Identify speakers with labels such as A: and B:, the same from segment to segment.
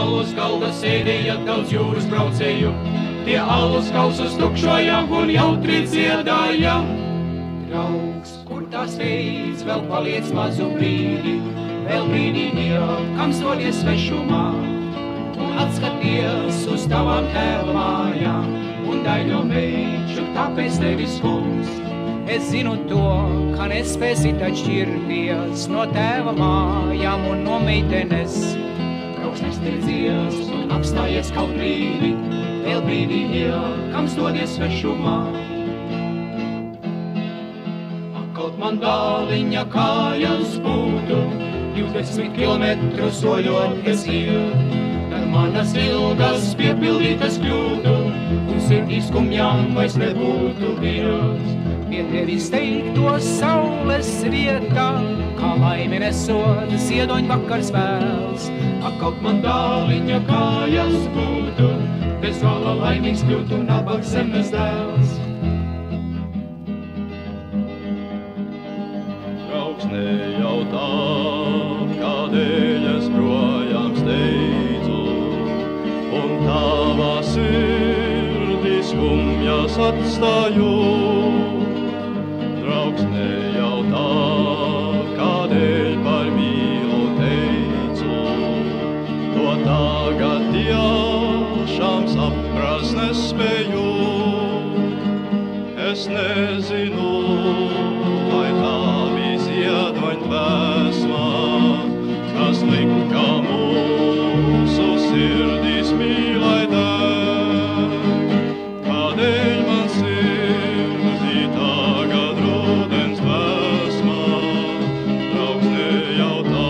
A: alus galda sēdēja daudz jūras braucēju. Tie alus kausus tukšoja un jautri dziedāja. Draugs, kur tās veids, vēl paliec mazu brīdi, vēl brīdi ir, kam sodies svešumā. Un atskaties uz tavām tēva mājām, un daļo meiču, tāpēc tevis kungs. Es zinu to, ka nespēsi atšķirties no tēva mājām un no meitenes. Draugs, nesteidzies un apstājies kaut brīdi, vēl brīdi ir, kam sodies svešumā. Kaut man dāliņa kājas būtu, 20 kilometru soļot es iet, tad manas ilgas piepildītas kļūtu, un sirdīs skumjām vairs nebūtu vietas. Pie tevis teiktos saules rietā, kā laimi nesot ziedoņu vakars vēls. Kaut man dāliņa kājas būtu, bez gala laimīgs kļūtu nabaga zemes dēls.
B: Nejautā, kādēļ es projām steidzu, un tavā sirdī skumjas atstāju. Draugs, nejautā, kādēļ par mīlu teicu, to tagad tiešām saprast nespēju. Es nezinu, vai iedoņ vēsmā, kas lika mūsu sirdīs mīlēdē. Kādēļ man sirdī tagad rudens vēsmā, draugs nejautā,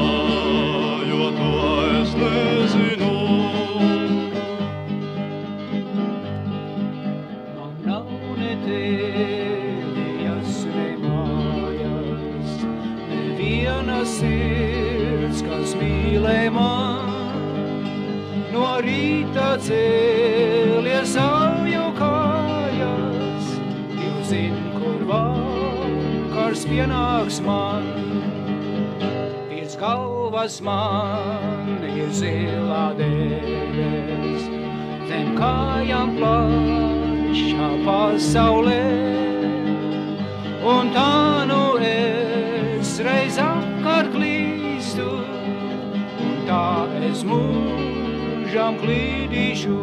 B: jo to es nezinu.
A: Man nav ne tēlijas, ne mājas, viena sirds, kas mīlē man. No rīta cēlies sauju kājas, Dievs zin, kur vakars pienāks man. Virs galvas man ir zilā debes, zem kājām plašā pasaulē, un tā nu reiz apkārt klīstu, un tā es mūžam klīdīšu.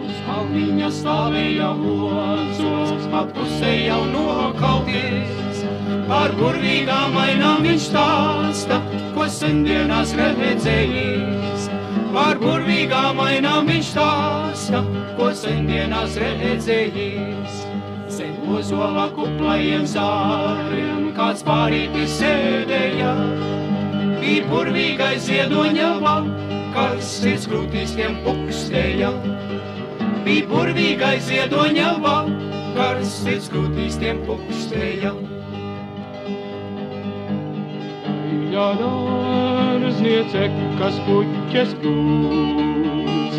A: Uz kalniņa stāvēja ocos, apusē jau nokauties. Par burvīgām ainām viņš stāsta, ko sendienās redzējis. Par burvīgām ainām viņš stāsta, ko sendienās redzējis. Zem ozola kuplajiem zāriem kāds pārītis sēdēja. Bija burvīgais ziedoņa vakars, sirds krūtīs tiem pukstēja. Bija burvīgais ziedoņa vakars, sirds krūtīs tiem pukstēja. Ja dārzniece, kas puķes plūc,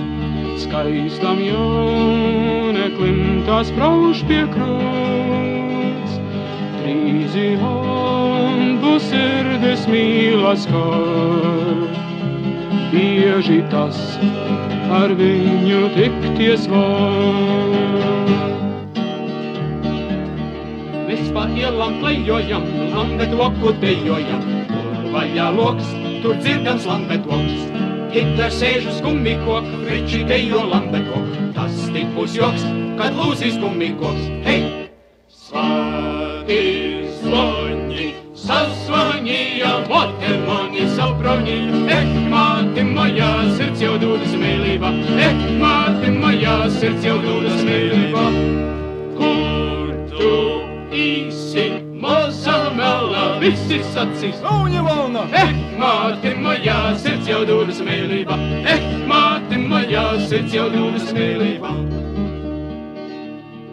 A: skaistam jauneklim tās prauž pie krūts. Trīzi lampu sirdis mīlas kār, bieži tas ar viņu tikties var. Mēs pa ielam klejojam, lambetoku dejojam, vaļā loks, tur dzirdams lambetoks. Hitlers sēž uz gummikoku, Friči dejo lambetoku. Tas tik būs joks, kad lūzīs gummikoks. Hei! Svētī zvoņi, sazvanīja, mote mani sapraunīja. Māte mājā, sirds jau dūdas mīlība. Māte mājā, sirds jau dūdas mīlība. Kur tu īsi? Maza mela, visi sacīs, Uņa valna! Māte mājā, sirds jau dūdas mīlība. Māte mājā, sirds jau dūdas mīlība.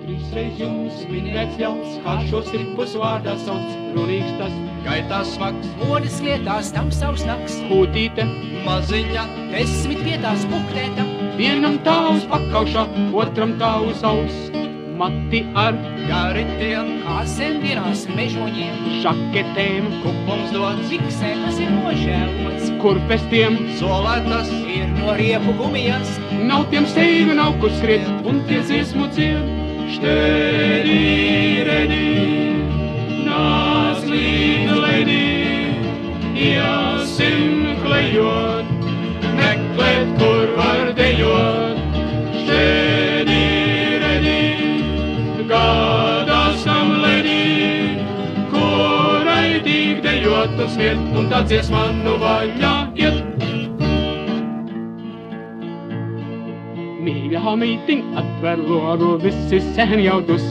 A: Trīsreiz jums minēts ļauts, kā šos tripus vārdā sauc. Runīgs tas, gaitās smags, modes lietās tam savs naks. Hūtīte, maziņa, 10 vietās buktēta. Vienam tā uz pakaušā, otram tā uz aus. Mati ar
B: garitiem,
C: kā sendienās mežoņiem,
A: Šaketēm,
B: kupums dots,
C: fiksē, kas ir nožēlots,
A: kurpestiem,
B: solētas,
C: ir no riepu gumijas,
A: nav tiem steigu, nav kur skriet, un tie dziesmu dzied. Steady, ready, nāc līdz leidī, iesim klejot, meklēt, kur var dejot. Steady, ready, gādās tam leidī, kurai tik dejot un smiet, un tā dziesma nu vaļā iet. Mīļā mītiņ, atver logu, visi sen jau dus.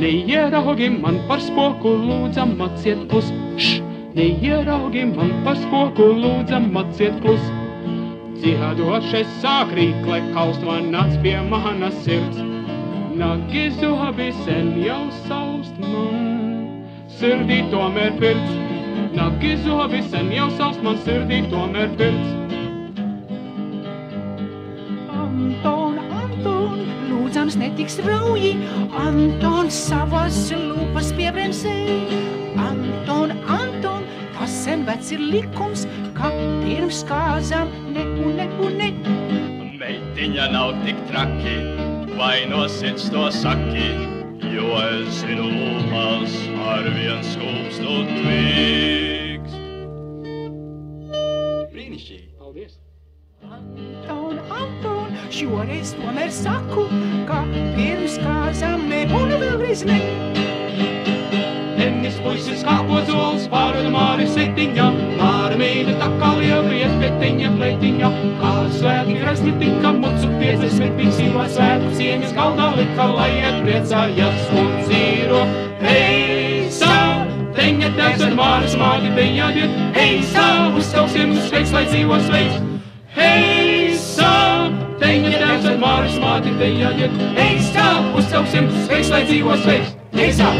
A: Neieraugi man par spoku, lūdzam maciet klus. Neieraugi man par spoku, lūdzam maciet klus. Dziedošais sāk rīklē, kaust man nāc pie manas sirds. Nagi zobi sen jau saust man, sirdī tomēr pirds. Nagi zobi sen jau saust man, sirdī tomēr pirds.
C: Anton, lūdzams netiks rauji, Anton savas lūpas piebremzē. Anton, tas sen vec ir likums, ka pirms kāzām ne.
B: meitiņa nav tik traki, vai no sirds to saki, jo es zinu lūpas arvien skūpstu tvīkst. Brīnišķīgi!
A: Paldies!
C: Anton, šoreiz tomēr saku, ka pirms kāzām ne un vēlreiz ne.
A: Tennis puisis kāpo zols, pārveda Māri setiņā, Māra mīļa tā kā liela iespētiņa pleitiņa, kā svētki resmitiņa, mucu 50 piksīvā svētku cieņas galdā lika, lai iet priecājas un dzīro. Heisa, teņa tevs ar Māras māti teņā diet, heisa, uzsauksim uz sveiks, lai dzīvo sveiks. Heisa, teņa tevs ar Māras māti teņā diet, heisa, uzsauksim uz sveiks, lai dzīvo sveiks. Heisa!